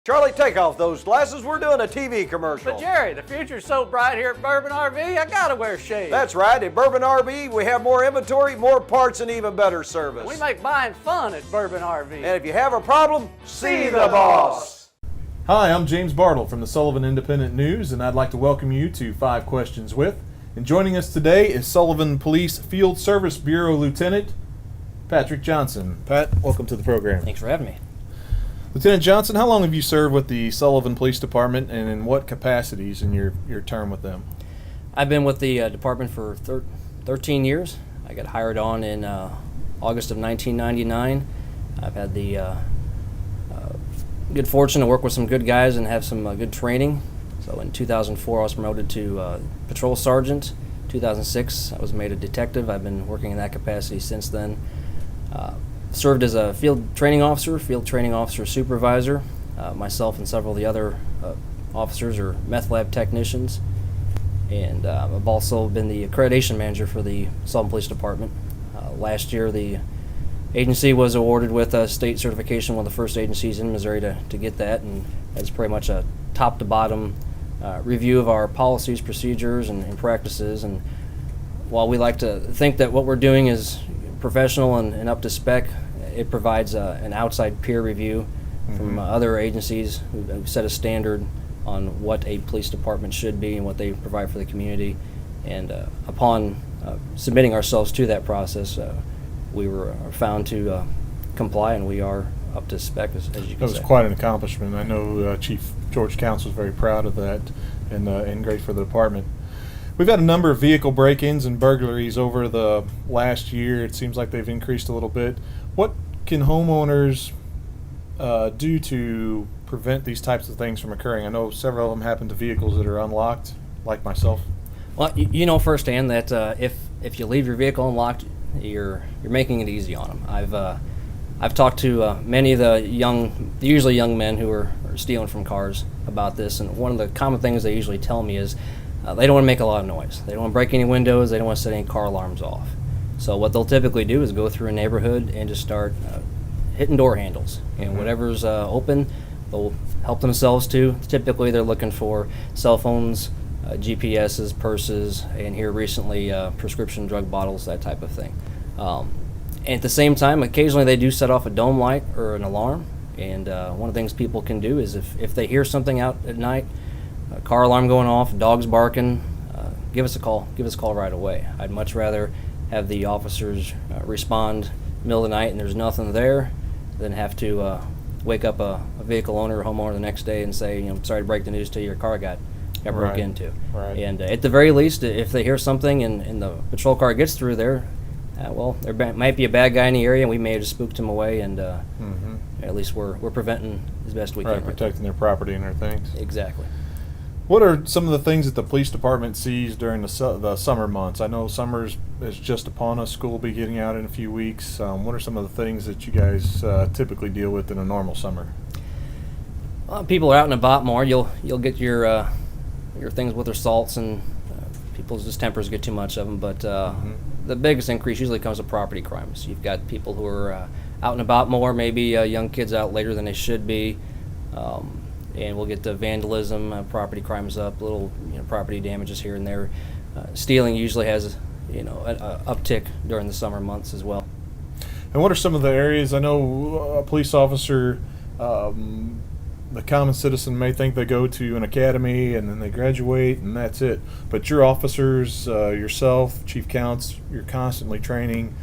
Charlie, take off those glasses. We're doing a TV commercial. But Jerry, the future's so bright here at Bourbon RV, I gotta wear shades. That's right. At Bourbon RV, we have more inventory, more parts, and even better service. We make buying fun at Bourbon RV. And if you have a problem, see the boss. Hi, I'm James Bartle from the Sullivan Independent News, and I'd like to welcome you to 5 Questions With. And joining us today is Sullivan Police Field Service Bureau Lieutenant Patrick Johnson. Pat, welcome to the program. Thanks for having me. Lieutenant Johnson, how long have you served with the Sullivan Police Department, and in what capacities in your term with them? I've been with the department for 13 years. I got hired on in August of 1999. I've had the good fortune to work with some good guys and have some good training. So in 2004, I was promoted to patrol sergeant. 2006, I was made a detective. I've been working in that capacity since then. Served as a field training officer supervisor. Myself and several of the other officers are meth lab technicians. And I've also been the accreditation manager for the Sullivan Police Department. Last year, the agency was awarded with a state certification, one of the first agencies in Missouri to get that, and that's pretty much a top-to-bottom review of our policies, procedures, and practices. And while we like to think that what we're doing is professional and up to spec, it provides an outside peer review from other agencies who set a standard on what a police department should be and what they provide for the community. And upon submitting ourselves to that process, we were found to comply, and we are up to spec, as you can say. That was quite an accomplishment. I know Chief George Counts was very proud of that, and great for the department. We've had a number of vehicle break-ins and burglaries over the last year. It seems like they've increased a little bit. What can homeowners do to prevent these types of things from occurring? I know several of them happen to vehicles that are unlocked, like myself. Well, you know firsthand that if you leave your vehicle unlocked, you're making it easy on them. I've talked to many of the usually young men who are stealing from cars about this, and one of the common things they usually tell me is they don't want to make a lot of noise. They don't want to break any windows. They don't want to set any car alarms off. So what they'll typically do is go through a neighborhood and just start hitting door handles. And whatever's open, they'll help themselves to. Typically, they're looking for cell phones, GPSs, purses, and here recently prescription drug bottles, that type of thing. And at the same time, occasionally they do set off a dome light or an alarm. And one of the things people can do is if they hear something out at night, a car alarm going off, dogs barking, give us a call. Give us a call right away. I'd much rather have the officers respond middle of the night and there's nothing there than have to wake up a vehicle owner or homeowner the next day and say, sorry to break the news to you, your car got broke into. Right. And at the very least, if they hear something and the patrol car gets through there, well, there might be a bad guy in the area, and we may have just spooked him away, and at least we're preventing as best we can. Right, protecting their property and their things. Exactly. What are some of the things that the police department sees during the summer months? I know summer is just upon us. School will be getting out in a few weeks. What are some of the things that you guys typically deal with in a normal summer? Well, people are out and about more. You'll get your things with assaults, and people's just tempers get too much of them. But the biggest increase usually comes to property crimes. You've got people who are out and about more, maybe young kids out later than they should be. And we'll get the vandalism, property crimes up, little property damages here and there. Stealing usually has an uptick during the summer months as well. And what are some of the areas? I know a police officer, the common citizen may think they go to an academy and then they graduate and that's it. But your officers, yourself, Chief Counts, you're constantly training,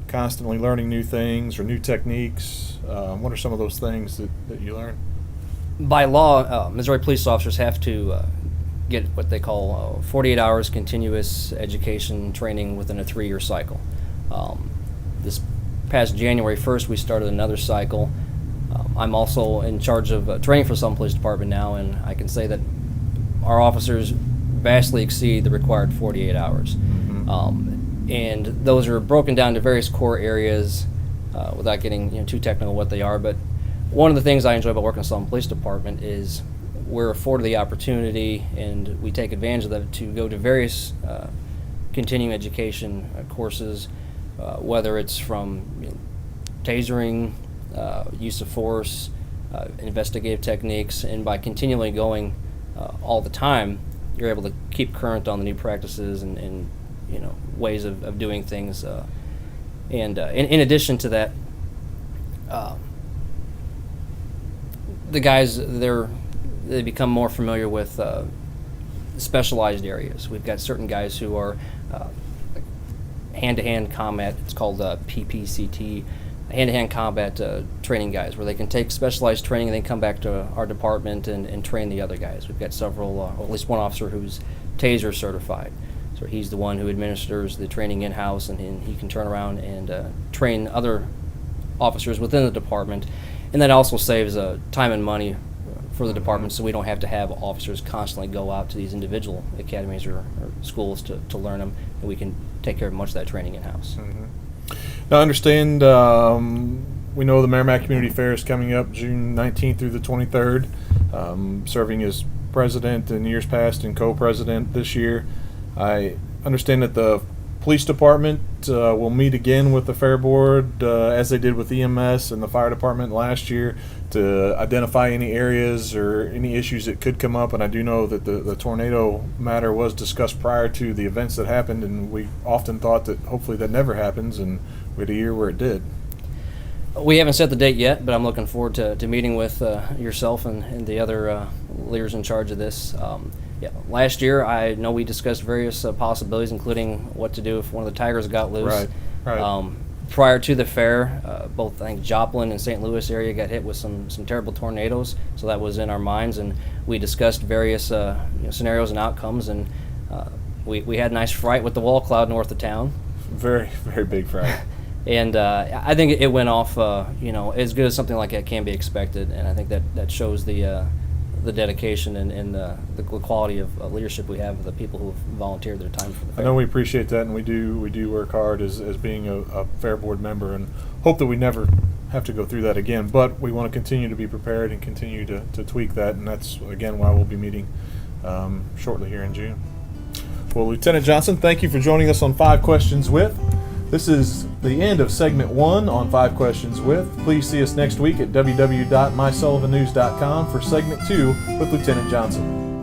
constantly learning new things or new techniques. What are some of those things that you learn? By law, Missouri police officers have to get what they call 48 hours continuous education training within a 3-year cycle. This past January 1st, we started another cycle. I'm also in charge of training for some police department now, and I can say that our officers vastly exceed the required 48 hours. And those are broken down to various core areas without getting too technical what they are, but one of the things I enjoy about working in the Sullivan Police Department is we're afforded the opportunity, and we take advantage of that, to go to various continuing education courses, whether it's from tasering, use of force, investigative techniques, and by continually going all the time, you're able to keep current on the new practices and ways of doing things. In addition to that, the guys they become more familiar with specialized areas. We've got certain guys who are hand-to-hand combat. It's called PPCT, hand-to-hand combat training guys, where they can take specialized training and then come back to our department and train the other guys. We've got several, or at least one officer who's TASER certified. So he's the one who administers the training in-house, and he can turn around and train other officers within the department. And that also saves time and money for the department, so we don't have to have officers constantly go out to these individual academies or schools to learn them, and we can take care of much of that training in-house. Now, I understand we know the Merrimack Community Fair is coming up June 19th through the 23rd, serving as president in years past and co-president this year. I understand that the police department will meet again with the fair board as they did with EMS and the fire department last year to identify any areas or any issues that could come up. And I do know that the tornado matter was discussed prior to the events that happened, and we often thought that hopefully that never happens, and we had a year where it did. We haven't set the date yet, but I'm looking forward to meeting with yourself and the other leaders in charge of this. Last year, I know we discussed various possibilities, including what to do if one of the tigers got loose. Right. Prior to the fair, both I think Joplin and St. Louis area got hit with some terrible tornadoes, so that was in our minds, and we discussed various scenarios and outcomes, and we had a nice fright with the wall cloud north of town. Very, very big fright. And I think it went off, as good as something like that can be expected, and I think that shows the dedication and the quality of leadership we have of the people who have volunteered their time for the fair. I know we appreciate that, and we do work hard as being a fair board member, and hope that we never have to go through that again. But we want to continue to be prepared and continue to tweak that, and that's again why we'll be meeting shortly here in June. Well, Lieutenant Johnson, thank you for joining us on 5 Questions With. This is the end of segment 1 on 5 Questions With. Please see us next week at www.mysullivannews.com for segment 2 with Lieutenant Johnson.